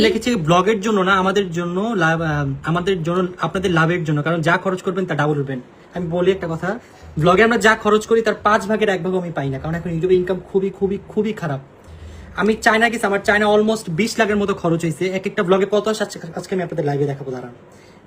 লিখেছি ব্লগের জন্য না, আমাদের জন্য আপনাদের লাভের জন্য, কারণ যা খরচ করবেন তা ডাবল উঠবেন। আমি বলি একটা কথা, ব্লগে আমরা যা খরচ করি তার 5 ভাগের 1 ভাগ আমি পাই না, কারণ এখন ইউটিউবে ইনকাম খুবই খুবই খুবই খারাপ। আমি চায়না গেছি, আমার চায়না অলমোস্ট 20 লাখের মতো খরচ হয়েছে। এক একটা ব্লগে কত আসছে আজকে আমি আপনাদের লাইভে দেখাবো দাঁড়ান।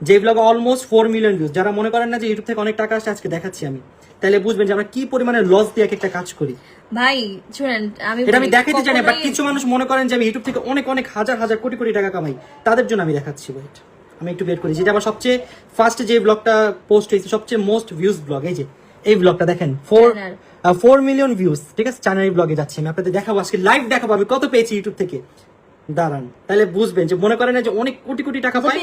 যে ব্লগে অলমোস্ট 4 মিলিয়ন ভিউজ, যারা মনে করেন না যে ইউটিউব থেকে অনেক টাকা আসছে, আজকে দেখাচ্ছি আমি, তাহলে বুঝবেন যে আমরা কি পরিমাণে লস দিয়ে একটা কাজ করি। ভাই শুনেন, এটা আমি দেখাইতে চাই না, বাট কিছু মানুষ মনে করেন যে আমি ইউটিউব থেকে অনেক অনেক হাজার হাজার কোটি কোটি টাকা কামাই, তাদের জন্য আমি দেখাচ্ছি। ওয়েট, আমি একটু বের করি, যেটা আমার সবচেয়ে ফার্স্ট যে ব্লগটা পোস্ট হয়েছে, সবচেয়ে মোস্ট ভিউজ ব্লগ, এই যে এই ব্লগটা দেখেন, 4 মিলিয়ন ভিউজ, ঠিক আছে, চ্যানেল ব্লগে যাচ্ছে। আমি আপনাদের দেখাবো আজকে, লাইভ দেখাবো আমি কত পেয়েছি ইউটিউব থেকে, দাঁড়ান, তাহলে বুঝবেন যে মনে করেন না যে অনেক কোটি কোটি টাকা পাই।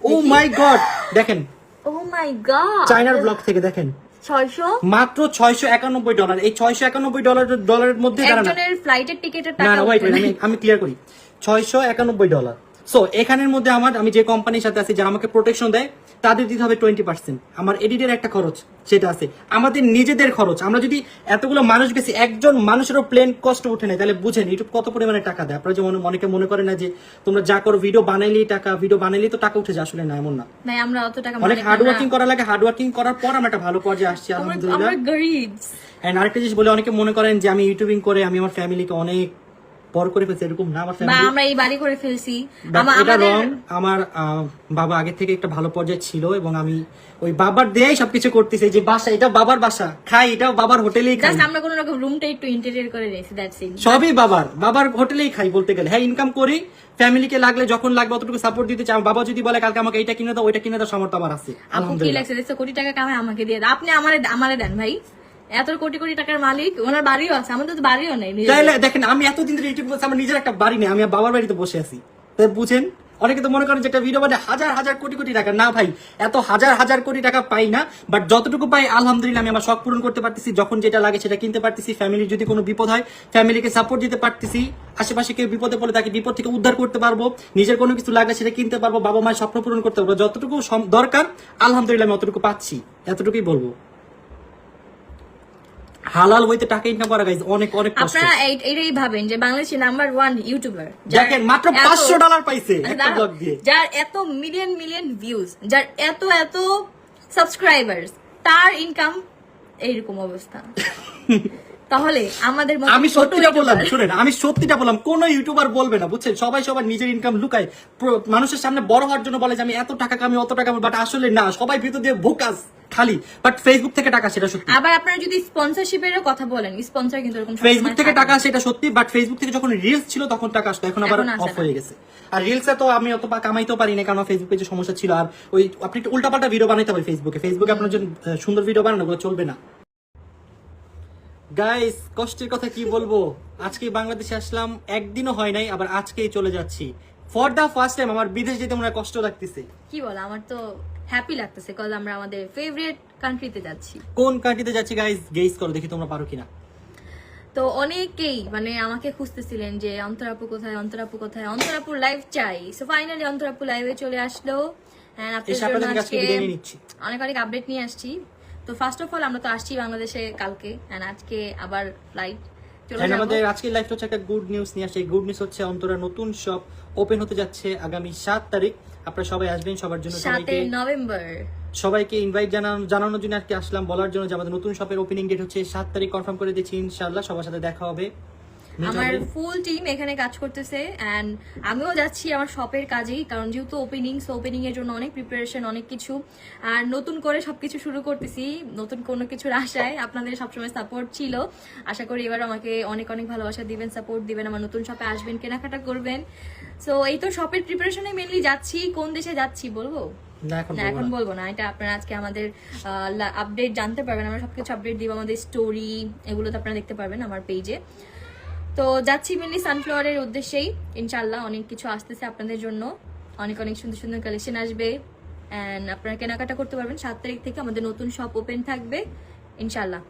ও মাই গড, দেখেন, ও মাই গড, চায়নার ব্লগ থেকে দেখেন 600, মাত্র $691। এই $691 মধ্যে একজনের ফ্লাইটের টিকেটের টাকা। না ওয়েট, আমি ক্লিয়ার করি, $691। সো এখানের মধ্যে আমি যে কোম্পানির সাথে আছি, যারা আমাকে প্রোটেকশন দেয়, তাদের দিতে হবে 20%। আমার এডিটের একটা খরচ সেটা আছে, আমাদের নিজেদের খরচ। আমরা যদি এতগুলো মানুষ গেছি, একজন মানুষেরও প্লেন কষ্ট উঠে নেয়, তাহলে বুঝেন ইউটিউব কত পরিমাণে টাকা দেয়। আপনারা যেমন অনেকে মনে করেন না যে তোমরা যা করো ভিডিও বানাইলেই তো টাকা উঠে যায়, আসলে না, এমন না। আমরা অত টাকা অনেক হার্ড ওয়ার্কিং করা লাগে, হার্ড ওয়ার্কিং করার পর আমরা একটা ভালো পর্যায়ে আসছি আলহামদুলিল্লাহ। এন্ড আরেকটা জিনিস বলে, অনেকে মনে করেন যে আমি ইউটিউবিং করে আমি আমার ফ্যামিলিকে অনেক বড় করে ফেলছি, এরকম না। আমার ফ্যামিলি, আমরা এই বাড়ি করে ফেলছি, এটা রং। আমার বাবা আগে থেকে একটা ভালো পর্যায়ে ছিল, এবং আমি ওই বাবার দেয়াই সবকিছু করতেছি। যে বাসা, এটা বাবার বাসা, খাই এটাও বাবার হোটেলেই খাই, আমরা কোনো রকম রুমটা একটু ইন্টেরিয়র করে নিয়েছি, দ্যাটস ইট। সবই বাবার হোটেলেই খাই বলতে গেলে। হ্যাঁ, ইনকাম করি, ফ্যামিলিকে লাগলে যখন লাগবে অতটুকু সাপোর্ট দিতে চাই। বাবা যদি বলে কালকে আমাকে এটা কিনে দাও, ওইটা কিনে দাও, সামর্থ্য আমার আছে আলহামদুলিল্লাহ। আপু কি লাগছে, কোটি টাকা কামাই আমাকে দিয়ে দাও, আপনি আমারে দেন ভাই। এত কোটি কোটি টাকার মালিক, ওনার বাড়িও আছে, আমাদের তো বাড়িও নেই। তাইলে দেখেন, আমি এতদিন ধরে ইউটিউব করছি, আমার নিজের একটা বাড়ি নেই, আমি বাবার বাড়িতে বসে আছি। তাই বুঝেন, অনেকে তো মনে করেন যে একটা ভিডিও বানায় হাজার হাজার কোটি কোটি টাকা। না ভাই, এত হাজার হাজার কোটি টাকা পাই না, বাট যতটুকু পাই আলহামদুলিল্লাহ আমি আমার শখ পূরণ করতে পারতেছি। যখন যেটা লাগে সেটা কিনতে পারতেছি, ফ্যামিলির যদি কোনো বিপদ হয় ফ্যামিলিকে সাপোর্ট দিতে পারতেছি, আশেপাশে কেউ বিপদে পড়লে তাকে বিপদ থেকে উদ্ধার করতে পারবো, নিজের কোনো কিছু লাগলে সেটা কিনতে পারবো, বাবা মায়ের স্বপ্ন পূরণ করতে পারবো। যতটুকু দরকার আলহামদুলিল্লাহ আমি অতটুকু পাচ্ছি, এতটুকুই বলবো। হালাল হইতে টাকা ইনকাম করা গাইস অনেক অনেক কষ্ট। আপনারা এইটাই ভাবেন যে বাংলাদেশের নাম্বার 1 ইউটিউবার, দেখেন মাত্র $500 পাইছে একটা ব্লগ দিয়ে, যার এত মিলিয়ন মিলিয়ন ভিউজ, যার এত এত সাবস্ক্রাইবার্স, তার ইনকাম এইরকম অবস্থা। তাহলে আমাদের আমি সত্যিটা বললাম, শুনেন, আমি সত্যিটা বললাম, কোন ইউটিউবার বলবে না, বুঝছেন? সবাই সবার নিজের ইনকাম লুকায়, মানুষের সামনে বড় হওয়ার জন্য বলে যে আমি এত টাকা কামি, অত টাকা, বাট আসলে না, সবাই ভিতর দিয়ে ভোকাস খালি। বাট ফেসবুক থেকে টাকা, সেটা সত্যি। আবার আপনারা যদি স্পন্সরশিপেরও কথা বলেন, স্পন্সর কিন্তু এরকম ফেসবুক থেকে টাকা, সেটা সত্যি, বাট ফেসবুক থেকে যখন রিলস ছিল তখন টাকা আসতো, এখন আবার অফ হয়ে গেছে। আর রিলসে তো আমি অত কামাইতেও পারি না, কারণ ফেসবুকে যে সমস্যা ছিল। আর ওই আপনি একটু উল্টাপাল্টা ভিডিও বানাইতে হবে ফেসবুকে আপনার জন্য সুন্দর ভিডিও বানানো ওগুলো চলবে না। গাইস, কষ্টের কথা কি বলবো, আজকে বাংলাদেশে আসলাম, একদিনও হয় নাই, আবার আজকেই চলে যাচ্ছি। ফর দা ফার্স্ট টাইম আমার বিদেশ যেতে মনে কষ্ট লাগতেছে। কি বলো, আমার তো হ্যাপি লাগতেছে, কজ আমরা আমাদের ফেভারিট কান্ট্রিতে যাচ্ছি। কোন কান্ট্রিতে যাচ্ছি গাইস, গেস করো দেখি তোমরা পারো কিনা। তো অনেকেই আমাকে খুঁজতেছিলেন যে অন্তরাপু কোথায়, অন্তরাপু কোথায়, অন্তরাপুর লাইভ চাই। সো ফাইনালি অন্তরাপু লাইভে চলে আসলো, এন্ড আপনাদের জন্য আজকে অনেক অনেক আপডেট নিয়ে আসছি। তো ফার্স্ট অফ অল আমরা তো আসছি বাংলাদেশে কালকে, এন্ড আজকে আবার ফ্লাইট চলে যাব। আমাদের আজকের লাইভটা হচ্ছে একটা গুড নিউজ নিয়ে আসছে। গুড নিউজ হচ্ছে অন্তরা নতুন শপ ওপেন হতে যাচ্ছে আগামী 7 তারিখ। আপনারা সবাই আসবেন, সবার জন্য 7 নভেম্বর সবাইকে ইনভাইট জানানোর জন্য আজকে আসলাম, বলার জন্য যে আমাদের নতুন শপের ওপেনিং ডেট হচ্ছে 7 তারিখ কনফার্ম করে দিচ্ছি। ইনশাআল্লাহ সবার সাথে দেখা হবে। আমার ফুল টিম এখানে কাজ করতেছে, এন্ড আমিও যাচ্ছি আমার শপের কাজেই, কারণ যেহেতু ওপেনিং, সো ওপেনিং এর জন্য অনেক প্রিপারেশন, অনেক কিছু, আর নতুন করে সবকিছু শুরু করতেছি, নতুন কোনো কিছুর আশায়। আপনাদের সবসময় সাপোর্ট ছিল, আশা করি এবার আমাকে অনেক অনেক ভালোবাসা দিবেন, সাপোর্ট দিবেন, আমার নতুন শপে আসবেন, কেনাকাটা করবেন। সো এই তো শপের প্রিপারেশনে মেনলি যাচ্ছি। কোন দেশে যাচ্ছি বলবো না, এখন বলবো না, এটা আপনারা আজকে আমাদের আপডেট জানতে পারবেন। আমরা সবকিছু আপডেট দিব, আমাদের স্টোরি এগুলো তো আপনারা দেখতে পারবেন আমার পেজে। তো যাচ্ছি মেনলি সানফ্লাওয়ারের উদ্দেশ্যেই, ইনশাল্লাহ অনেক কিছু আসতেছে আপনাদের জন্য, অনেক অনেক সুন্দর সুন্দর কালেকশন আসবে, এন্ড আপনারা কেনাকাটা করতে পারবেন। 7 তারিখ থেকে আমাদের নতুন শপ ওপেন থাকবে ইনশাল্লাহ।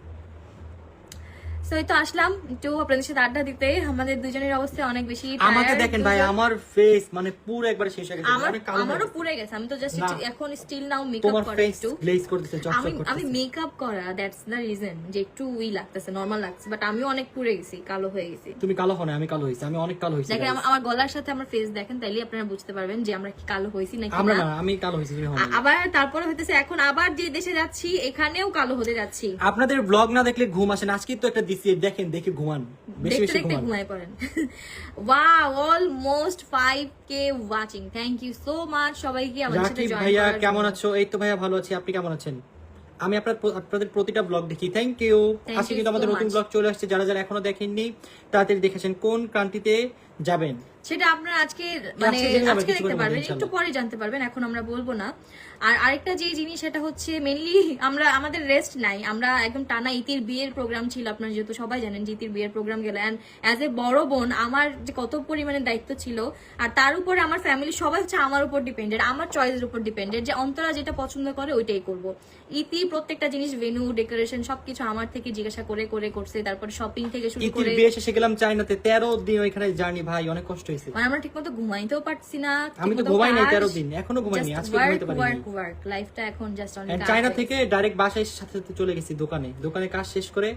তো এই তো আসলাম একটু আপনাদের সাথে আড্ডা দিতে। আমাদের দুজনের অবস্থা অনেক বেশি আমাকে tired, দেখেন ভাই, দুজন- আমার ফেস মানে পুরো একবারে শেষ হয়ে গেছে, অনেক কালো হয়ে আমারও গেছে। পুড়ে গেছে। আমি তো জাস্ট না। এখন স্টিল নাও মেকআপ তোমার করা ফেস একটু। গ্লেজ করতেছে, আমি চকচক আমি করতেছে। মেকআপ করা, দ্যাটস দ্য রিজন যে একটু লাগতেছে, নরমাল লাগছে, বাট আমিও অনেক পুড়ে গেছি, কালো হয়ে গেছি। তুমি কালো হও না, আমি কালো হইছি, আমি অনেক কালো হইছি। দেখেন guys। আমার গলার সাথে আমার ফেস দেখেন, তাইলে আপনারা বুঝতে পারবেন যে আমরা কি কালো হয়েছি নাকি আমরা না। না, আমি কালো হইছি, তুমি হও না। আবার তারপরে হইতেছে এখন আবার যে দেশে যাচ্ছি এখানেও কালো হতে যাচ্ছি। আপনাদের ব্লগ না দেখলে ঘুম আসে না। আজকে তো একটা দিছি, দেখেন দেখে ঘুমান, বেশি দেখতে বেশি দেখতে ঘুমান। ঘুমায় পড়েন। Wow, almost 5k watching. Thank you so much সবাইকে আমাদের সাথে রাকিব জয়েন ভাইয়া করার কেমন জন্য। আছো? এই তো ভাইয়া ভালো আছি, আপনি কেমন আছেন? আমি আপনাদের প্রতিটা ব্লগ দেখি, থ্যাংক ইউ। Thank আজকে you কিন্তু আমাদের so নতুন much. ব্লগ চলে আসছে, যারা যারা এখনো দেখেননি তাড়াতাড়ি দেখেছেন। কোন কান্ট্রিতে যাবেন? সেটা আপনারা আজকে মানে আজকে জেনে যাবেন, আজকে কিছু দেখতে করে পারবেন, বলবেন একটু পরে জানতে পারবেন, এখন আমরা বলবো না। আর আরেকটা যে জিনিস সেটা হচ্ছে মেইনলি আমাদের রেস্ট নাই। আমরা একদম টানা ইতির বিয়ের প্রোগ্রাম ছিল, আপনারা যেহেতু সবাই জানেন যে ইতির বিয়ের প্রোগ্রাম গেল, এন্ড অ্যাজ এ বড় বোন আমার যে কত পরিমাণে দায়িত্ব ছিল, আর তার উপরে আমার ফ্যামিলি সবাই হচ্ছে আমার উপর ডিপেন্ডেড, আমার চয়েসের উপর ডিপেন্ডেড, যে অন্তরা যেটা পছন্দ করে ওইটাই করব। ইতি প্রত্যেকটা জিনিস, ভেন্যু, ডেকোরেশন সবকিছু আমার থেকে জিজ্ঞাসা করে করে করছে, তারপরে শপিং থেকে শুরু ইতির করে, বিয়ে শেষে গেলাম চায়নাতে, 13 দিন ওইখানে জার্নি ভাই, অনেক কষ্ট হয়েছে। মানে আমরা ঠিকমতো ঘুমাইতেও পারছি না। আমি তো ঘুমাই নাই 13 দিন, এখনো ঘুমাইনি, আজকে ঘুমাইতে পারি নাই। লাইফটা এখন জাস্ট অনেক And চায়না থেকে ডাইরেক্ট বাসায় সাথে সাথে চলে গেছি দোকানে কাজ শেষ করে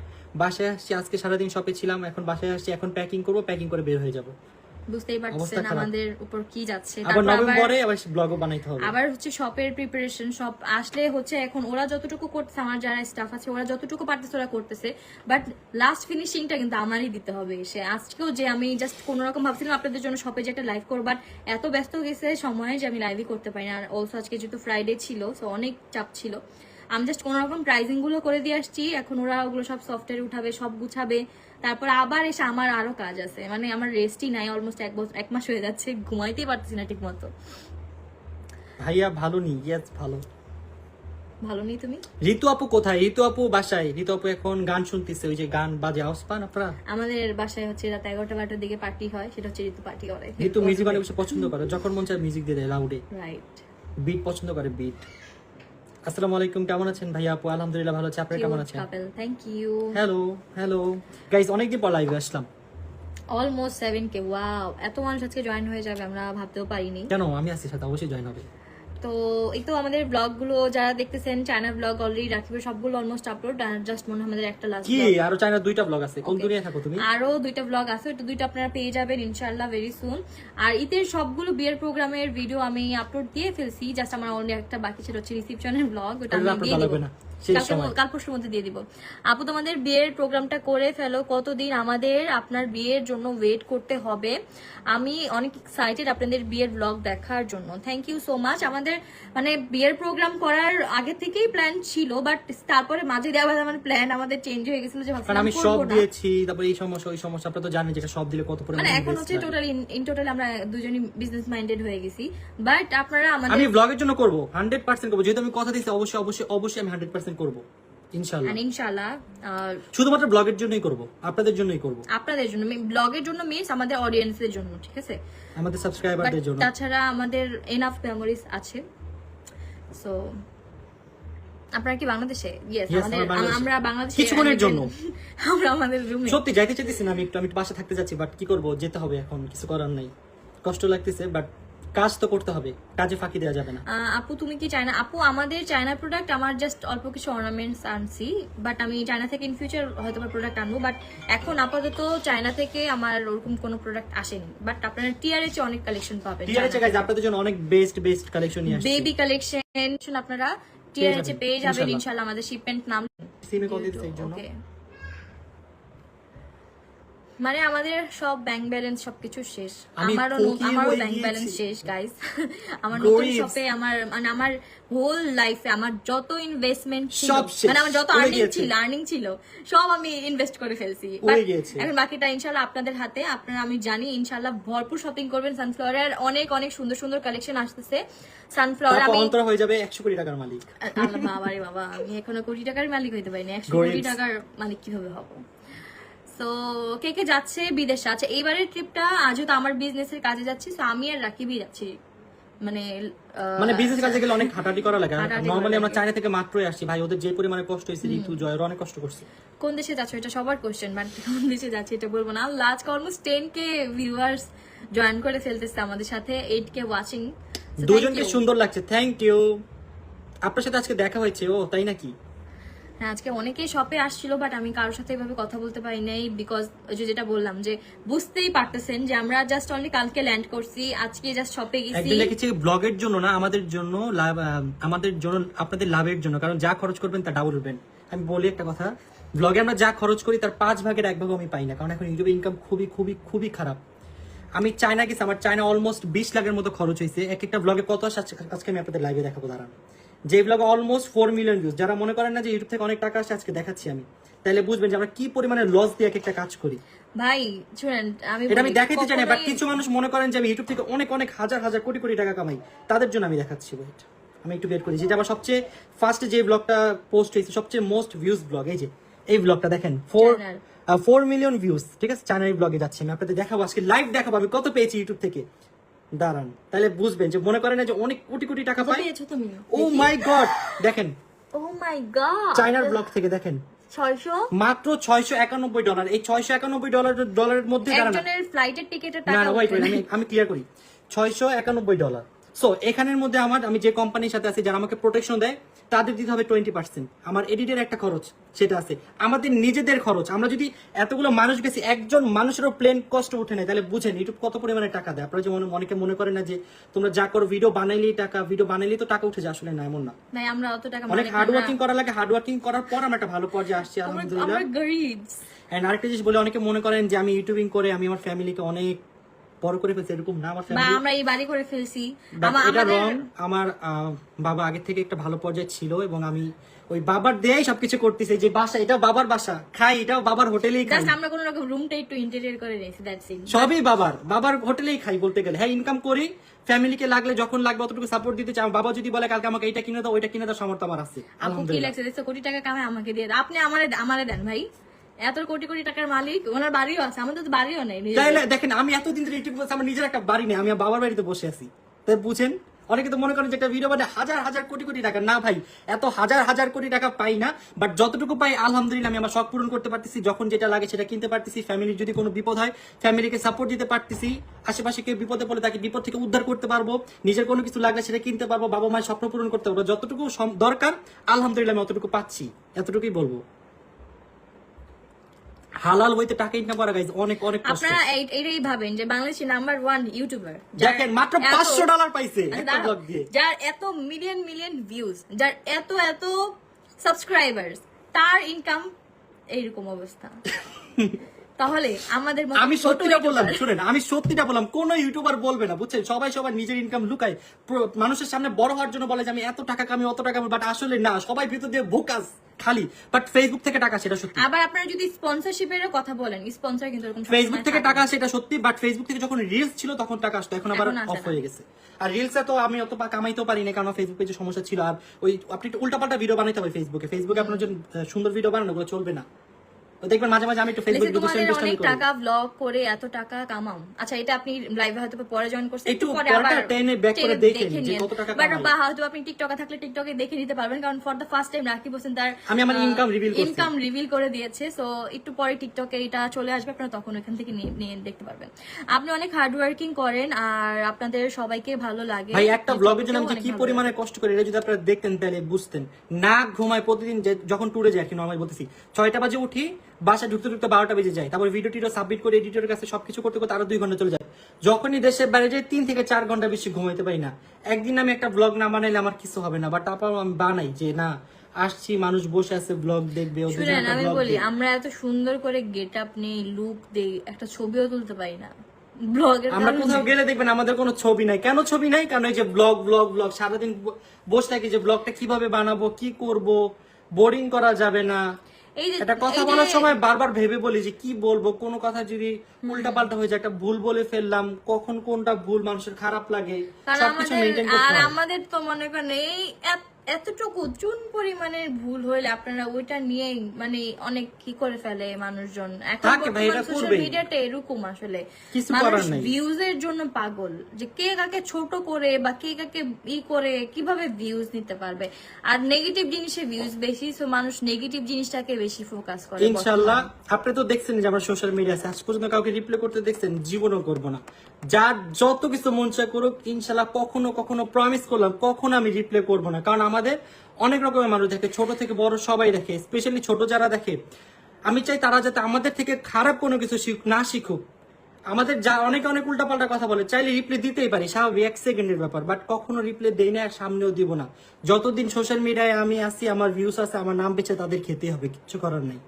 বাসায় আসছি। আজকে সারাদিন শপে ছিলাম, এখন বাসায় আসছি, এখন প্যাকিং করব, প্যাকিং করে বের হয়ে যাব। বুঝতেই অবস্থা পারছেন খারাপ। আমাদের উপর কি যাচ্ছে। আবার তারপর নভেম্বরে আবার ব্লগও বানাইতে হবে। আবার হচ্ছে শপের প্রিপারেশন, সব আসলে হচ্ছে এখন ওরা যতটুকু করতেছে, আমার যারা স্টাফ আছে ওরা যতটুকু পারতেছে ওরা করতেছে, বাট লাস্ট ফিনিশিংটা কিন্তু আমারই দিতে হবে এসে। আজকেও যে আমি জাস্ট কোনো রকম ভাবছিলাম আপনাদের জন্য শপে যে একটা লাইভ করবো, বাট এত ব্যস্ত গেছে সময় যে আমি লাইভই করতে পারি না। আর অলসো আজকে যেহেতু ফ্রাইডে ছিল, সো অনেক চাপ ছিল। আমি জাস্ট কোনো রকম প্রাইজিং গুলো করে দিয়ে আসছি, এখন ওরা ওগুলো সব সফটওয়্যারে উঠাবে, সব গুছাবে, তারপর আবার এসে আমার আরো কাজ আছে। মানে আমার রেস্টই নাই, অলমোস্ট এক মাস হয়ে যাচ্ছে, ঘুমাইতেই পারতেছি না ঠিক মতো। ভাইয়া ভালো নি? ইয়েস ভালো। ভালো নেই তুমি? ঋতু আপু কোথায়? ঋতু আপু বাসায়। ঋতু আপু এখন গান শুনতেছে, ওই যে গান বাজে, আওয়াজ পান আপনারা? আমাদের বাসায় হচ্ছে রাত 11টা-12টার দিকে পার্টি হয়, সেটা হচ্ছে ঋতু পার্টি করে। ঋতু মিউজিক অনেক বেশি পছন্দ করে, যখন মন চায় মিউজিক দিয়ে দেয় লাউডে। রাইট। বিট পছন্দ করে, বিট। আসসালামু আলাইকুম, কেমন আছেন ভাইয়া আপু? আলহামদুলিল্লাহ ভালো আছি, আপনারা কেমন আছেন? কাপল, থ্যাংক ইউ। হ্যালো গাইস, অনেকদিন পর লাইভে আসলাম। অলমোস্ট 7k, ওয়াও, এত মানুষ আজকে জয়েন হয়ে যাবে আমরা ভাবতেও পারিনি। কেন, আমি আছি সাথে, অবশ্যই জয়েন হবে। তো এই তো আমাদের ব্লগ গুলো যারা দেখতেছেন, চায়না ব্লগ অলরেডি রাখিবের সবগুলো অলমোস্ট আপলোড, জাস্ট মনে হয় আমাদের একটা লাস্ট কি আরো চায়নার 2টা ব্লগ আছে? কোন Okay. দুনিয়ায় থাকো তুমি? আরো 2টা ব্লগ আছে, ওটা 2টা আপনারা পেয়ে যাবেন ইনশাআল্লাহ ভেরি সুন। আর ঈদের সবগুলো বিয়ের প্রোগ্রামের ভিডিও আমি আপলোড দিয়ে ফেলছি, জাস্ট আমার অনলি একটা বাকি ছিল, হচ্ছে রিসেপশনের ব্লগ, ওটা আমি আপলোড দিয়ে দিব লাগবে না, সেই সময়। কাল পরশুর মধ্যে দিয়ে দিব। আপু তোমাদের বিয়ের প্রোগ্রামটা করে ফেলো, কতদিন আমাদের আপনার বিয়ের জন্য ওয়েট করতে হবে। আমি অনেক এক্সাইটেড আপনাদের বিয়ের ব্লগ দেখার জন্য। Thank you so much. আমাদের মানে বিয়ের প্রোগ্রাম করার আগে থেকেই প্ল্যান ছিল, বাট তারপরে মাঝে দিয়ে আবার আমার প্ল্যান আমাদের চেঞ্জ হয়ে গেছিল, যে কারণ ভাবছিলাম আমি সব করবো না। দিয়েছি, তারপর এই সমস্যা ওই সমস্যা, আপনারা তো জানেন যেটা সব দিলে কত মানে পরিমাণে এখন হচ্ছে টোটাল ইন টোটাল আমরা দুজনই বিজনেস মাইন্ডেড হয়ে গেছি, বাট আপনারা আমাদের আমি ব্লগের জন্য করব, 100% করব, যেহেতু আমি কথা দিয়েছি, অবশ্যই অবশ্যই অবশ্যই আমি 100% করব ইনশাআল্লাহ। ইনশাআল্লাহ শুধুমাত্র ব্লগের জন্যই করব, আপনাদের জন্যই করব, আপনাদের জন্য, ব্লগের জন্য মিন্স আমাদের অডিয়েন্সের জন্য, ঠিক আছে, আমাদের সাবস্ক্রাইবারদের জন্য। তাছাড়া আমাদের এনাফ মেমোরিজ আছে। সো আপনারা কি বাংলাদেশে? ইয়েস, Yes, আমাদের আমরা বাংলাদেশে। আমরা বাংলাদেশে কিছুক্ষণের জন্য। আমরা আমাদের রুমে সত্যি যাইতে চাইতেছি না, আমি বাসা থাকতে যাচ্ছি, বাট কি করব, যেতে হবে, এখন কিছু করার নাই, কষ্ট লাগতেছে, বাট কাজ তো করতে হবে, কাজে ফাঁকি দেওয়া যাবে না। আপু তুমি কি চায়না? আপু আমাদের চায়না প্রোডাক্ট, আমার জাস্ট অল্প কিছু অর্নামেন্টস আনছি, বাট আমি চায়না থেকে ইন ফিউচার হয়তো প্রোডাক্ট আনবো, বাট এখন আপাতত চায়না থেকে আমার ওরকম কোনো প্রোডাক্ট আসেনি, বাট আপনারা টিআরএচ অনেক কালেকশন পাবেন। টিআরএচ গাইস আপনাদের জন্য অনেক বেস্ট কালেকশন নিয়ে আসছি। বেবি কালেকশন আপনারা টিআরএচ এ পেয়ে যাবেন ইনশাআল্লাহ। ইনশাআল্লাহ। আমাদের শিপমেন্ট নাম সিমে কল দিতে এই জন্য। ওকে, মানে আমাদের সব ব্যাংক ব্যালেন্স সবকিছু শেষ। আমি আমারও ফকির হয়ে ব্যাংক গিয়েছি। ব্যালেন্স শেষ গাইস। আমার নতুন গরিব। শপে আমার হোল লাইফে আমার যত ইনভেস্টমেন্ট ছিল, সব শেষ। মানে আমার যত উড়ে আর্নিং ছিল সব আমি ইনভেস্ট করে ফেলছি। উড়ে But গিয়েছে। এখন বাকিটা ইনশাআল্লাহ আপনাদের হাতে। আপনারা আমি জানি ইনশাআল্লাহ ভরপুর শপিং করবেন। সানফ্লাওয়ারের অনেক অনেক সুন্দর সুন্দর কালেকশন আসতেছে। সানফ্লাওয়ার তারপর আমি অন্তরা হয়ে যাবে 100 কোটি টাকার মালিক। আল্লাহ বাবারে বাবা, আমি এখনো কোটি টাকার মালিক হইতে পারিনি। 100 গরিব। কোটি টাকার মালিক কিভাবে হব? সো কে কে যাচ্ছে বিদেশে? আচ্ছা, এইবারের ট্রিপটা যেহেতু আমার বিজনেসের কাজে যাচ্ছি, তো আমি আর রাকিবই যাচ্ছি। মানে মানে বিজনেস কাজে গেলে অনেক হাঁটাহাঁটি করা লাগে। হাঁটাহাঁটি নরমালি করা আমরা লাগে। চায়না থেকে মাত্রই আসছি ভাই, ওদের যে পরিমাণে কষ্ট হয়েছে ঋতু জয়ের অনেক কষ্ট করছে। কোন দেশে যাচ্ছ এটা সবার কোশ্চেন, বাট কোন দেশে যাচ্ছে এটা বলবো না। আল্লাহ, আজকে অলমোস্ট 10K ভিউয়ার্স জয়েন করে ফেলতেছে আমাদের সাথে, 8K ওয়াচিং। দুজনকে সুন্দর লাগছে, থ্যাংক ইউ। আপনার সাথে আজকে দেখা হয়েছে, ও তাই নাকি? হ্যাঁ, আজকে অনেকেই শপে আসছিল, বাট আমি কারোর সাথে এভাবে কথা বলতে পারি নাই, বিকজ যেটা বললাম যে বুঝতেই পারতেছেন যে আমরা জাস্ট অনলি কালকে ল্যান্ড করছি, আজকে জাস্ট শপে গেছি। একদিন লিখেছি ব্লগের জন্য না, আমাদের জন্য লাভ, আমাদের জন্য আপনাদের লাভের জন্য, কারণ যা খরচ করবেন তা ডাবল উঠবেন। আমি বলি একটা কথা, ব্লগে আমরা যা খরচ করি তার 5 ভাগের 1 ভাগও আমি পাই না, কারণ এখন ইউটিউবে ইনকাম খুবই খুবই খুবই খারাপ। আমি চায়না গেছি, আমার চায়না অলমোস্ট 20 লাখের মতো খরচ হয়েছে। এক একটা ব্লগে কত আসে আজকে আমি আপনাদের লাইভে দেখাবো, দাঁড়ান। যে ব্লগে অলমোস্ট 4 মিলিয়ন ভিউজ, যারা মনে করেন না যে ইউটিউব থেকে অনেক টাকা আসে, আজকে দেখাচ্ছি আমি, তাহলে বুঝবেন যে আমরা কি পরিমাণে লস দিয়ে এক একটা কাজ করি। ভাই শুনেন, এটা আমি দেখাইতে চাই না, বাট কিছু মানুষ মনে করেন যে আমি ইউটিউব থেকে অনেক অনেক হাজার হাজার কোটি কোটি টাকা কামাই, তাদের জন্য আমি দেখাচ্ছি। ওয়েট, আমি একটু বের করি। যেটা আমার সবচেয়ে ফার্স্ট যে ব্লগটা পোস্ট হয়েছে, সবচেয়ে মোস্ট ভিউজ ব্লগ, এই ব্লগটা দেখেন, 4 মিলিয়ন ভিউজ, ঠিক আছে? চ্যানেল ব্লগে যাচ্ছে, আমি আপনাদের দেখাবো আজকে, লাইভ দেখাবো আমি কত পেয়েছি ইউটিউব থেকে, দাঁড়ান। তাহলে বুঝবেন যে মনে করেন না যে অনেক কোটি কোটি টাকা পাই। তুমি ও মাই গড, দেখেন ও মাই গড, চায়নার ব্লগ থেকে দেখেন 600 মাত্র $691। এই $691 মধ্যে দাঁড়ান, একজনের ফ্লাইটের টিকেটের না টাকা না ওয়েট, আমি ক্লিয়ার করি। $691। সো এখানের মধ্যে আমি যে কোম্পানির সাথে আছি, যারা আমাকে প্রোটেকশন দেয়, তাদের দিতে হবে 20%। আমার এডিটের একটা খরচ সেটা আছে, আমাদের নিজেদের খরচ। আমরা যদি এতগুলো মানুষ গেছি, একজন মানুষেরও প্লেন কষ্ট উঠে নেয়, তাহলে বুঝেন ইউটিউব কত পরিমাণে টাকা দেয়। আপনারা যেমন অনেকে মনে করেন না যে তোমরা যা করো ভিডিও বানাইলেই তো টাকা উঠে যায়, আসলে না, এমন না। নাই, আমরা অত টাকা অনেক হার্ড ওয়ার্কিং করা লাগে, হার্ড ওয়ার্কিং করার পর আমরা একটা ভালো পর্যায়ে আসছি আলহামদুলিল্লাহ। আমরা গরিবস। এন্ড আরেকটা জিনিস বলে, অনেকে মনে করেন যে আমি ইউটিউবিং করে আমি আমার ফ্যামিলিকে অনেক বড় করে ফেলছি, এরকম না। আমার বা ফ্যামিলি, আমরা এই বাড়ি করে ফেলছি, এটা রং। আমার বাবা আগে থেকে একটা ভালো পর্যায়ে ছিল, এবং আমি ওই বাবার দেয়াই সবকিছু করতেছি। যে বাসা, এটাও বাবার বাসা, খাই এটাও বাবার হোটেলেই খাই, জাস্ট আমরা কোনো রকম রুমটা একটু ইন্টেরিয়র করে নিয়েছি, দ্যাটস ইট। সবই বাবার হোটেলেই খাই বলতে গেলে। হ্যাঁ, ইনকাম করি, ফ্যামিলিকে লাগলে যখন লাগবে অতটুকু সাপোর্ট দিতে চাই। আমার বাবা যদি বলে কালকে আমাকে এইটা কিনে দাও, ওইটা কিনে দাও, সামর্থ্য আমার আছে আপু কি আলহামদুলিল্লাহ। লাগছে, 150 কোটি টাকা কামায় আমাকে দিয়ে দাও। আপনি আমারে দেন ভাই, এত কোটি কোটি টাকার মালিক, ওনার বাড়িও আছে, আমাদের তো বাড়িও নেই। তাইলে দেখেন, আমি এতদিন ধরে ইউটিউব করছি, আমার নিজের একটা বাড়ি নেই, আমি আমার বাবার বাড়িতে বসে আছি। তাই বুঝেন, অনেকে তো মনে করেন যে একটা ভিডিও বানায় হাজার হাজার কোটি কোটি টাকা, না ভাই, এত হাজার হাজার কোটি টাকা পাই না, বাট যতটুকু পাই আলহামদুলিল্লাহ আমি আমার শখ পূরণ করতে পারতেছি। যখন যেটা লাগে সেটা কিনতে পারতেছি, ফ্যামিলির যদি কোনো বিপদ হয় ফ্যামিলিকে সাপোর্ট দিতে পারতেছি, আশেপাশে কেউ বিপদে পড়লে তাকে বিপদ থেকে উদ্ধার করতে পারবো, নিজের কোনো কিছু লাগলে সেটা কিনতে পারবো, বাবা মায়ের স্বপ্ন পূরণ করতে পারবো। যতটুকু দরকার আলহামদুলিল্লাহ আমি অতটুকু পাচ্ছি, এতটুকুই বলবো। হালাল হইতে টাকা ইনকাম করা গাইজ অনেক অনেক কষ্ট। আপনারা এইটাই ভাবেন যে বাংলাদেশের নাম্বার 1 ইউটিউবার, দেখেন মাত্র $500 পাইছে একটা ব্লগ দিয়ে, যার এত মিলিয়ন মিলিয়ন ভিউজ, যার এত এত সাবস্ক্রাইবার্স, তার ইনকাম এইরকম অবস্থা। তাহলে আমাদের মতো আমি ছোট সত্যিটা বললাম, YouTuber- শুনেন, আমি সত্যিটা বললাম, কোন ইউটিউবার বলবে না, বুঝছেন? সবাই সবার নিজের ইনকাম লুকায়, মানুষের সামনে বড় হওয়ার জন্য বলে যে আমি এত টাকা কামি অত টাকা, বাট আসলে না, সবাই ভিতর দিয়ে ভোকাস খালি। বাট ফেসবুক থেকে টাকা, সেটা সত্যি। আবার আপনারা যদি স্পন্সরশিপেরও কথা বলেন, স্পন্সর কিন্তু এরকম ফেসবুক সবসময় থেকে থাকে টাকা না। আসে, এটা সত্যি, বাট ফেসবুক থেকে যখন রিলস ছিল তখন টাকা আসতো, এখন আবার এখন আসে অফ না। হয়ে গেছে। আর রিলসে তো আমি অত কামাইতেও পারি না, কারণ ফেসবুক পেজে সমস্যা ছিল। আর ওই আপনি একটু উল্টাপাল্টা ভিডিও বানাইতে হবে ফেসবুকে আপনার জন্য সুন্দর ভিডিও বানানো, ওগুলো চলবে না। দেখবেন মাঝে মাঝে আমি একটু ফেসবুক Listen, তোমাদের অনেক টাকা ব্লগ করে এত টাকা কামাও, আচ্ছা এটা আপনি লাইভে হয়তো পরে জয়েন করছেন, একটু পরে পরটা আবার টেনে ব্যাক করে দেখেন যে নিন। কত টাকা But কামাই। বা হয়তো আপনি টিকটকে থাকলে টিকটকে দেখে নিতে পারবেন, কারণ for the first time Rakib Hossain তার আমি আমার ইনকাম রিভিল করে দিয়েছে। সো একটু পরে টিকটকে এটা চলে আসবে, আপনারা তখন ওখান থেকে নিয়ে দেখতে পারবেন। আপনি অনেক হার্ড ওয়ার্কিং করেন, আর আপনাদের সবাইকে ভালো লাগে। ভাই, একটা ব্লগের জন্য আমি যে অনেক কি ভালো পরিমাণে কষ্ট করি, এটা যদি আপনারা দেখতেন তাহলে বুঝতেন। না ঘুমায় প্রতিদিন, যখন ট্যুরে যাই আর কি, নরমালি বলতেছি 6টা বাজে উঠি, বাসা ঢুকতে ঢুকতে 12টা বেজে যায়, তারপর ভিডিও টিডিও সাবমিট করে এডিটরের কাছে সবকিছু করতে করতে আরো 2 ঘন্টা চলে যায়। যখনই দেশের বাইরে যাই 3 থেকে 4 ঘন্টা বেশি ঘুমাইতে পারি না। একদিন আমি একটা ব্লগ না বানাইলে আমার কিছু হবে না, বাট তারপর আমি বানাই যে না, আসছি, মানুষ বসে আছে, ব্লগ দেখবে। শুনেন, আমি বলি, আমরা এত সুন্দর করে গেট আপ নেই, লুক দেই, একটা ছবিও তুলতে পারি না ব্লগের। আমরা কোথাও গেলে দেখবেন আমাদের কোনো ছবি নাই। কেন ছবি নাই? কারণ এই যে ব্লগ সারাদিন বসে থাকি, যে ব্লগটা কিভাবে বানাবো, কি করব, বোরিং করা যাবে না। এই যে একটা কথা বলার সময় বারবার ভেবে বলি যে কি বলবো, কোনো কথা যদি উল্টা পাল্টা হয়ে যায়, একটা ভুল বলে ফেললাম, কখন কোনটা ভুল, মানুষের খারাপ লাগে, সবকিছু মেনটেন করতে আর হয়। আমাদের তো মনে করেন এই এত এতটুকু চুন পরিমাণের ভুল হইলে আপনারা ওইটা নিয়ে মানে অনেক কি করে ফেলে মানুষজন। এখন থাকে ভাই, এটা সোশ্যাল করবেই। মিডিয়াটা এরকম আসলে কিছু মানুষ করার নাই। ভিউজ এর জন্য পাগল, যে কে কাকে ছোট করে বা কে কাকে করে কিভাবে ভিউজ নিতে পারবে। আর নেগেটিভ জিনিসে ভিউজ বেশি, সো মানুষ নেগেটিভ জিনিসটাকে বেশি ফোকাস করে। ইনশাল্লাহ আপনি তো দেখছেন যে আমরা সোশ্যাল মিডিয়া আজ পর্যন্ত কাউকে রিপ্লাই করতে দেখছেন, জীবনও করবো না। যার যত কিছু মন চায় করুক, ইনশাল্লাহ কখনো কখনো প্রমিস করলাম কখনো আমি রিপ্লাই করবো না। কারণ আমাদের অনেক রকমের মানুষ দেখে, ছোট থেকে বড় সবাই দেখে, স্পেশালি ছোট যারা দেখে আমি চাই তারা যাতে আমাদের থেকে খারাপ কোনো কিছু না শিখুক। আমাদের যা অনেকে অনেক উল্টাপাল্টা কথা বলে, চাইলে রিপ্লাই দিতেই পারি, স্বাভাবিক, 1 সেকেন্ডের ব্যাপার, বাট কখনো রিপ্লাই দেই না আর সামনেও দিব না। যতদিন সোশ্যাল মিডিয়ায় আমি আসি, আমার ভিউস আছে, আমার নাম বেঁচে তাদের খেতে হবে, কিচ্ছু করার নেই।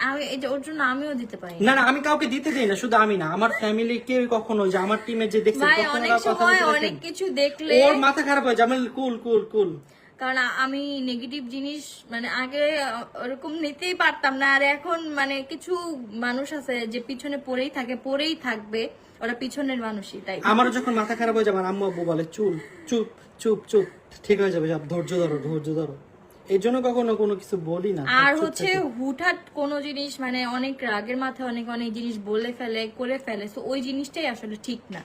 আমি এই যে ওর জন্য আমিও দিতে পারি না না, আমি কাউকে দিতে দেই না, শুধু আমি না, আমার ফ্যামিলি কেউ কখনো, যে আমার টিমে যে দেখছে ভাই। কখনো অনেক ওরা কথা সময় বলতে অনেক দেখেন, কিছু দেখলে ওর মাথা খারাপ হয়, জামেল কুল কুল কুল। কারণ আমি নেগেটিভ জিনিস মানে আগে ওরকম নিতেই পারতাম না, আর এখন মানে কিছু মানুষ আছে যে পিছনে পড়েই থাকবে, ওরা পিছনের মানুষই। তাই আমারও যখন মাথা খারাপ হয়ে যাবে, আমার আম্মু আব্বু বলে চুল চুপ চুপ চুপ, ঠিক হয়ে যাবে, সব ধৈর্য ধরো ধৈর্য ধরো। এই জন্য কখনো কোনো কিছু বলি না। আর চুপ হচ্ছে থাকি। হুটহাট কোনো জিনিস মানে অনেক রাগের মাথায় অনেক অনেক জিনিস বলে ফেলে করে ফেলে, তো ওই জিনিসটাই আসলে ঠিক না।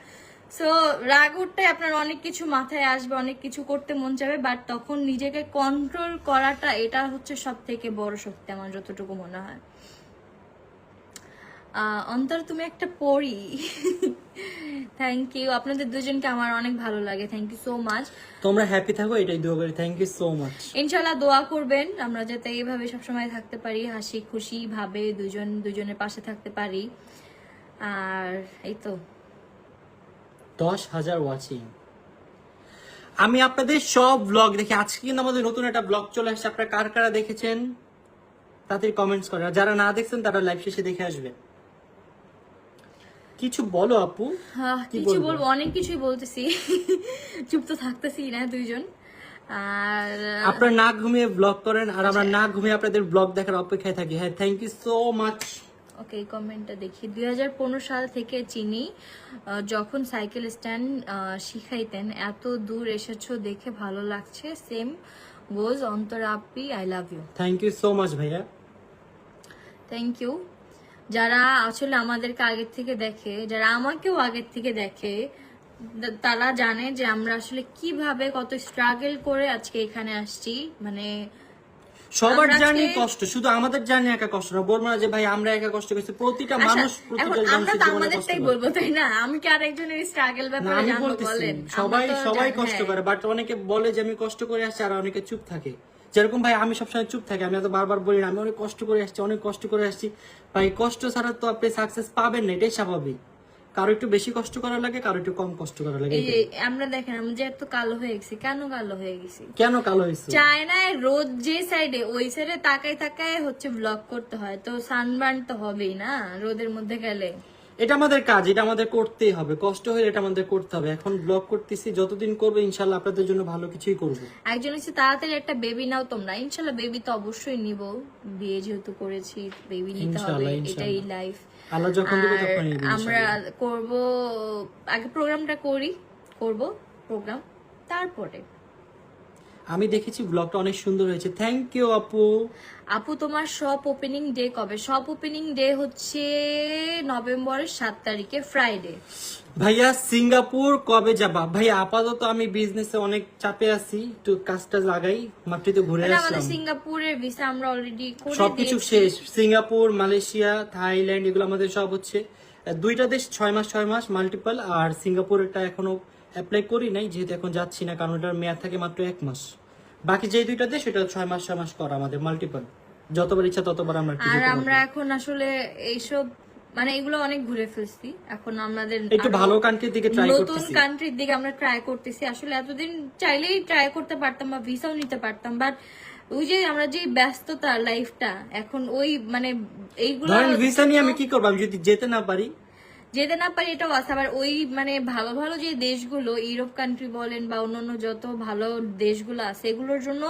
সো রাগ উঠতে আপনার অনেক কিছু মাথায় আসবে, অনেক কিছু করতে মন চাবে, বাট তখন নিজেকে কন্ট্রোল করাটা, এটা হচ্ছে সব থেকে বড় শক্তি আমার যতটুকু মনে হয়। অন্তর তুমি একটা পড়ি। থ্যাংক ইউ, আপনাদের দুজনকে আমার অনেক ভালো লাগে, থ্যাংক ইউ সো মাচ। তোমরা হ্যাপি থাকো, এটাই দোয়া করি। Thank you so much. ইনশাল্লাহ দোয়া করবেন আমরা যাতে এইভাবে সবসময় থাকতে পারি, হাসি খুশি ভাবে দুজনের পাশে থাকতে পারি। আর এই তো 10,000 ওয়াচিং। আমি আপনাদের সব ব্লগ দেখি, আজকে কিন্তু আমাদের নতুন একটা ব্লগ চলে আসছে, আপনারা কার কারা দেখেছেন তাদের কমেন্টস করে, আর যারা না দেখছেন তারা লাইভ শেষে দেখে আসবেন। কিছু বলো আপু। কি কিছু বলবো? বলবো, অনেক কিছুই বলতেছি, চুপ তো থাকতেছি না দুইজন। আর আপনারা না ঘুমিয়ে ব্লগ করেন, আর আমরা না ঘুমিয়ে আপনাদের ব্লগ দেখার অপেক্ষায় থাকি। হ্যাঁ, থ্যাংক ইউ সো মাচ। ওকে, কমেন্টটা দেখি। 2015 সাল থেকে চিনি, যখন সাইকেল স্ট্যান্ড শিখাইতেন, এত দূর এসেছো দেখে ভালো লাগছে। সেম গোজ অন্তর আপি, I love you. Thank you so much ভাইয়া। Thank you. যারা আসলে আমাদেরকে আগের থেকে দেখে, যারা আমাকেও আগের থেকে দেখে, তারা জানে যে আমরা আসলে কিভাবে কত স্ট্রাগল করে আজকে এখানে আসছি। মানে সবার আমরা জার্নি আজকে- কষ্ট, শুধু আমাদের জার্নি একা কষ্ট না। বলবো না যে ভাই আমরা একা কষ্ট করছি, প্রতিটা আচ্ছা, মানুষ এখন প্রতিটা আমরা মানুষের তো জীবনে কষ্ট আমাদেরটাই করে। বলবো, তাই না? আমি কি আরেকজনের স্ট্রাগল না, ব্যাপারে আমি জানবো? বলতেছি বলেন। সবাই আমরা তো সবাই জানি, কষ্ট হ্যাঁ। করে, বাট অনেকে বলে যে আমি কষ্ট করে আসছি, আর অনেকে চুপ থাকে। যেরকম ভাই আমি সবসময় চুপ থাকি, আমি তো বারবার বলি না আমি অনেক কষ্ট করে আসছি, অনেক কষ্ট করে আসছি। ভাই কষ্ট ছাড়া তো আপনি সাকসেস পাবেন না, এটাই স্বাভাবিক। কারো একটু বেশি কষ্ট করা লাগে, কারো একটু কম কষ্ট করা লাগে। এই যে আমরা দেখেন, আমরা যে এত কালো হয়ে গেছি, কেন কালো হয়ে গেছি? কেন কালো হয়েছে? চায়নায় রোদ যে সাইডে, ওই সাইডে তাকায় তাকায় হচ্ছে ব্লগ করতে হয়, তো সানবার্ন তো হবেই না রোদের মধ্যে গেলে। এটা আমাদের কাজ, এটা আমাদের করতেই হবে, কষ্ট হলে এটা আমাদের করতে হবে। এখন ব্লগ করতেছি, যতদিন করবো ইনশাল্লাহ আপনাদের জন্য ভালো কিছুই করবো। একজন হচ্ছে তাড়াতাড়ি একটা বেবি নাও তোমরা, ইনশাল্লাহ বেবি তো অবশ্যই নিব, বিয়ে যেহেতু করেছি বেবি নিতে হবে, ইনশাল্লাহ, এটাই ইনশাল্লাহ। লাইফ। আল্লাহ যখন দিবে তখন নিবে আমরা ইনশাল্লাহ। করব, আগে প্রোগ্রামটা করব প্রোগ্রাম, তারপরে। আমি দেখেছি ব্লগটা অনেক সুন্দর হয়েছে, থ্যাংক ইউ আপু। আপু তোমার শপ ওপেনিং ডে কবে? শপ ওপেনিং ডে হচ্ছে নভেম্বরের 7 তারিখে, ফ্রাইডে। ভাইয়া সিঙ্গাপুর কবে যাবা? ভাইয়া আপাতত আমি বিজনেসে অনেক চাপে আছি, একটু কাজটা লাগাই, মাত্রই তো ঘুরে মানে আমাদের আসলাম। সিঙ্গাপুরের ভিসা আমরা অলরেডি করে সবকিছু দিয়েছি। শেষ, সিঙ্গাপুর, মালয়েশিয়া, থাইল্যান্ড, এগুলো আমাদের সব হচ্ছে। দুইটা দেশ 6 মাস মাল্টিপল, আর সিঙ্গাপুরেরটা এখনো অ্যাপ্লাই করি নাই, যেহেতু এখন যাচ্ছি না, কারণ ওটার মেয়াদ থাকে মাত্র 1 মাস। বাকি যে দুইটা দেশ ওটা 6 মাস করা আমাদের মাল্টিপল, যতবার ইচ্ছা ততবার আমরা আর আমরা এখন আসলে এইসব মানে এগুলো অনেক ঘুরে ফেলছি, এখন আমাদের একটু আরো ভালো কান্ট্রির দিকে ট্রাই নতুন করতেছি। কান্ট্রির দিকে আমরা ট্রাই করতেছি। আসলে এতদিন চাইলেই ট্রাই করতে পারতাম বা ভিসাও নিতে পারতাম, বাট ওই যে আমরা যে ব্যস্ততা লাইফটা এখন, ওই মানে এইগুলো ধরেন ভিসা নিয়ে আমি কি করবো, আমি যদি যেতে না পারি? যেতে না পারি এটাও আছে। আবার ওই মানে ভালো ভালো যে দেশগুলো, ইউরোপ কান্ট্রি বলেন বা অন্যান্য যত ভালো দেশগুলো আছে, এগুলোর জন্য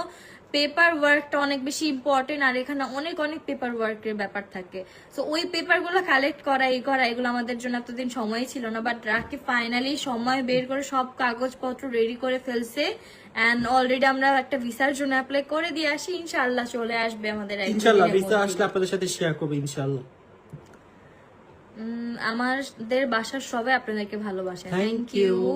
পেপার ওয়ার্কটা অনেক বেশি ইম্পর্টেন্ট, আর এখানে অনেক অনেক পেপার ওয়ার্কের ব্যাপার থাকে। সো ওই পেপারগুলো কালেক্ট করা এগুলো আমাদের জন্য এতদিন সময় ছিল না, বাট রাখি ফাইনালি সময় বের করে সব কাগজপত্র রেডি করে ফেলছে। এন্ড অলরেডি আমরা একটা ভিসার জন্য অ্যাপ্লাই করে দিয়ে আসি, ইনশাআল্লাহ চলে আসবে আমাদের ইনশাআল্লাহ ভিসা আসলে আপনাদের সাথে শেয়ার করব ইনশাআল্লাহ। আমাদের বাসার সবাই আপনাদেরকে ভালোবাসে। Thank thank you. you.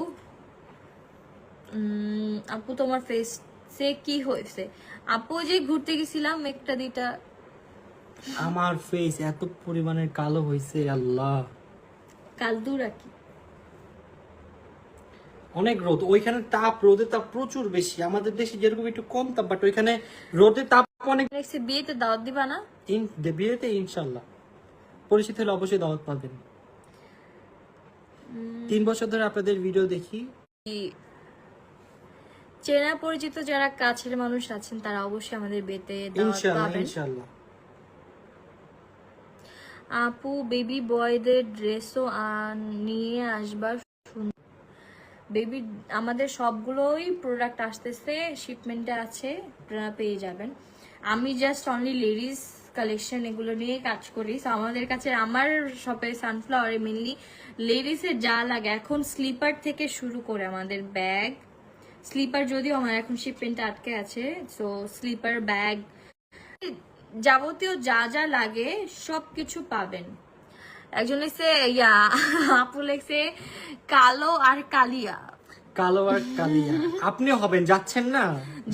আপু তোমার ফেসে কি হয়েছে? আপু যে ঘুরতে গেছিলাম একটা দুইটা, আমার ফেস এত পরিমাণের কালো হয়েছে আল্লাহ। কালদুরা কি অনেক রোদ, ওইখানে তাপ, রোদের তাপ প্রচুর বেশি। আমাদের দেশে যেরকম একটু কম তাপ, বাট ওইখানে রোদের তাপ অনেক। দেখছি বিয়েতে দাওয়াত দিবা না? বিয়েতে ইনশাল্লাহ পরিচিত হলে অবশ্যই দাওয়াত পাবেন। 3 বছর ধরে আপনাদের ভিডিও দেখি। চেনা পরিচিত যারা কাছের মানুষ আছেন তারা অবশ্যই আমাদের বিয়েতে দাওয়াত ইনশাল্লাহ পাবেন। ইনশাল্লাহ। আপু বেবি বয়দের ড্রেসও নিয়ে আসবার। বেবি আমাদের সবগুলোই প্রোডাক্ট আসতেছে, শিপমেন্টে আছে, আপনারা পেয়ে যাবেন। আমি জাস্ট অনলি লেডিস কালেকশন এগুলো নিয়ে কাজ করি। So আমাদের কাছে আমার শপে সানফ্লাওয়ারে মেনলি লেডিসের যা লাগে, এখন স্লিপার থেকে শুরু করে আমাদের ব্যাগ, স্লিপার যদিও আমার এখন শিপমেন্টে আটকে আছে, সো স্লিপার, ব্যাগ, যাবতীয় যা যা লাগে সবকিছু পাবেন। একজন লিখছে ইয়া, আপু লিখছে কালো আর কালিয়া। কালো আর কালিয়া আপনিও হবেন, যাচ্ছেন না?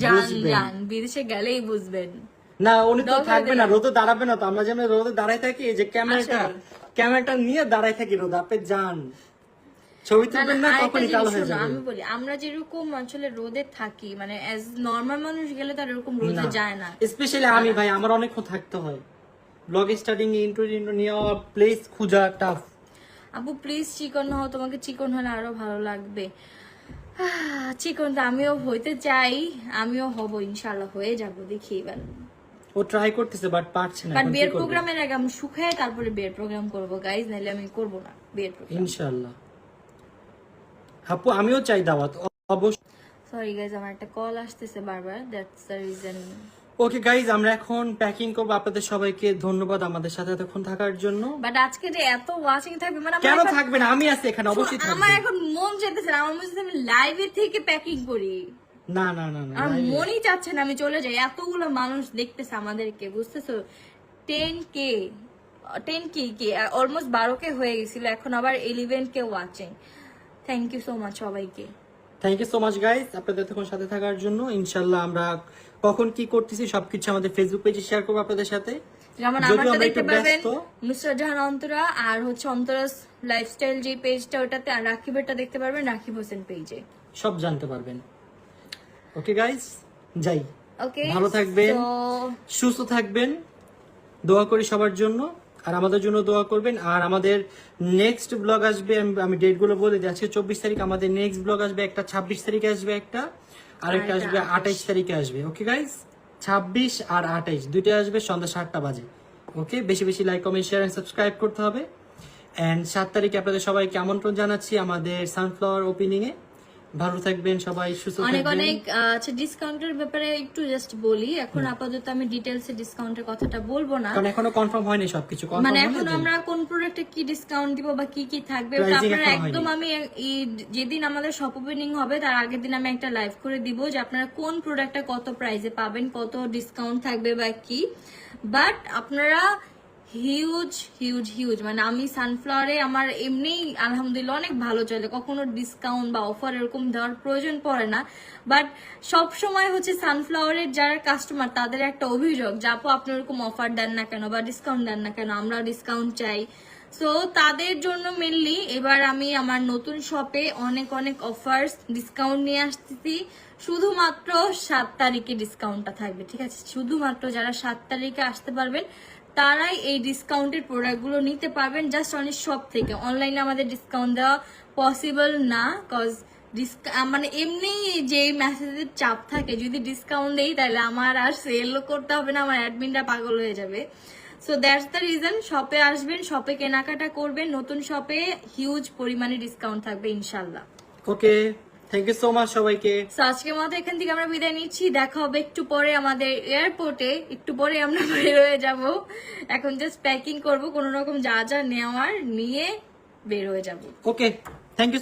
জান বুঝবেন। জান বিদেশে গেলেই বুঝবেন। না উনি তো দরকার থাকবে না, নেই। রোদে দাঁড়াবে না তো। আমরা যেমন রোদে দাঁড়ায় থাকি, এই যে ক্যামেরাটা নিয়ে দাঁড়ায় থাকি রোদে, আপনি যান ছবি তুলবেন না, আরেকটা তখনই জিনিস কালো হয়ে শোনো, যাবে। আমি বলি আমরা যেরকম অঞ্চলে রোদে থাকি, মানে এজ নর্মাল মানুষ গেলে তো আর এরকম রোদে যায় না। স্পেশালি আমি ভাই, আমার অনেকক্ষণ থাকতে হয়। ব্লগ স্টার্টিং ইন্ট্রো নিয়ে প্লেস খোঁজা টাফ। আপু প্লিজ চিকন হও, তোমাকে চিকন হলে আরো ভালো লাগবে। চিকন তো আমিও হইতে চাই, আমিও হব, ইনশাআল্লাহ হয়ে যাব, দেখি এবার। ও ট্রাই করতেছে বাট পারছে না। বাট বিয়ের প্রোগ্রামের আগে আমি শুকায় তারপরে বিয়ের প্রোগ্রাম করব গাইজ, নাহলে আমি করব না বিয়ের প্রোগ্রাম। ইনশাআল্লাহ আপু আমিও চাই দাওয়াত অবশ্যই। সরি গাইজ, আমার একটা কল আসতেছে বারবার, that's the reason. Okay guys, আমরা এখন প্যাকিং করব। আপনাদের সবাইকে ধন্যবাদ আমাদের সাথে এতক্ষণ থাকার জন্য। বাট আজকে যে এত ওয়াচিং থাকবে, মানে কেন থাকবে না, আমি আছি এখানে, অবশ্যই থাকবে। আমার এখন মন চাইতেছে না, আমার মনে হচ্ছে আমি লাইভে থেকে প্যাকিং করি। না না না না, আমার মনই চাচ্ছে না আমি চলে যাই, এতগুলো মানুষ দেখতেছে আমাদেরকে, বুঝতেছো? 10K কি অলমোস্ট 12K হয়ে গেছিল, এখন আবার 11K watching. Thank you so much সবাইকে। Thank you so much guys আপনাদের এতক্ষণ সাথে থাকার জন্য। ইনশাল্লাহ আমরা কখন কি করতেছি সবকিছু আমাদের ফেসবুক পেজে শেয়ার করবো আপনাদের সাথে। যেমন যদিও আমারটা আমরা দেখতে একটু পাবেন ব্যস্ত। মিস্টার জাহান অন্তরা, আর হচ্ছে অন্তরাস লাইফস্টাইল যে পেজটা ওটাতে, আর রাকিবেরটা দেখতে পারবেন রাকিব হোসেন পেজে, সব জানতে পারবেন। ওকে গাইস, যাই, ওকে? ভালো থাকবেন, তো সুস্থ থাকবেন, দোয়া করি সবার জন্য, আর আমাদের জন্য দোয়া করবেন। আর আমাদের নেক্সট ব্লগ আসবে, আমি ডেট গুলো বলে দিই। আজকে 24 তারিখ, আমাদের নেক্সট ব্লগ আসবে একটা, 26 তারিখে আসবে একটা, আরেকটা আসবে 28 তারিখে আসবে। ওকে গাইস, 26 আর 28 দুইটা আসবে সন্ধ্যা 7টা বাজে। ওকে, বেশি বেশি like, comment, share and subscribe করতে হবে। এন্ড 7 তারিখে আপনাদের সবাইকে আমন্ত্রণ জানাচ্ছি আমাদের সানফ্লাওয়ার ওপেনিং এ। ভালো থাকবেন সবাই, সুস্থ অনেক থাকবেন। অনেক আচ্ছা, ডিসকাউন্টের ব্যাপারে একটু জাস্ট বলি। এখন আপাতত আমি ডিটেইলসে ডিসকাউন্টের কথাটা বলবো না, কারণ এখনো কনফার্ম হয়নি সবকিছু। মানে এখন আমরা কোন প্রোডাক্টে কি ডিসকাউন্ট দিব বা কি কি থাকবে ওটা Pricing আপনারা এখনো একদম, হয়নি। আমি যেদিন আমাদের শপ ওপেনিং হবে তার আগের দিন আমি একটা লাইভ করে দিব যে আপনারা কোন প্রোডাক্টটা কত প্রাইসে পাবেন, কত ডিসকাউন্ট থাকবে বা কি। বাট আপনারা হিউজ হিউজ হিউজ, মানে আমি সানফ্লাওয়ারে আমার এমনি আলহামদুলিল্লাহ অনেক ভালো চলে, কখনো ডিসকাউন্ট বা অফার এরকম দেওয়ার প্রয়োজন পড়ে না। বাট সব সময় হচ্ছে সানফ্লাওয়ারের যারা কাস্টমার তাদের একটা অভিযোগ যে আপু আপনি ওরকম অফার দেন না কেন বা ডিসকাউন্ট দেন না কেন, আমরা ডিসকাউন্ট চাই। সো তাদের জন্য মেনলি এবার আমি আমার নতুন শপে অনেক অনেক অফার্স ডিসকাউন্ট নিয়ে আসতেছি। শুধুমাত্র 7 তারিখে ডিসকাউন্টটা থাকবে, ঠিক আছে? শুধুমাত্র যারা 7 তারিখে আসতে পারবেন তারাই এই ডিসকাউন্টের প্রোডাক্টগুলো নিতে পারবেন, জাস্ট অনেক শপ থেকে। অনলাইনে আমাদের ডিসকাউন্ট দেওয়া পসিবল না, কজ মানে এমনি যে মেসেজের চাপ থাকে, যদি ডিসকাউন্ট দেই তাহলে আমার আর সেল করতে হবে না, আমার অ্যাডমিনটা পাগল হয়ে যাবে। সো দ্যাটস দ্য রিজন, শপে আসবেন, শপে কেনাকাটা করবেন। নতুন শপে হিউজ পরিমাণে ডিসকাউন্ট থাকবে ইনশাল্লাহ। ওকে, থ্যাংক ইউ সো মাচ সবাইকে। So, আজকের মতো এখান থেকে আমরা বিদায় নিচ্ছি। দেখা হবে একটু পরে আমাদের এয়ারপোর্টে, একটু পরে আমরা বের হয়ে যাব। এখন জাস্ট প্যাকিং করব, কোনো রকম যা যা নেওয়ার নিয়ে বের হয়ে যাব। ওকে, থ্যাংক ইউ।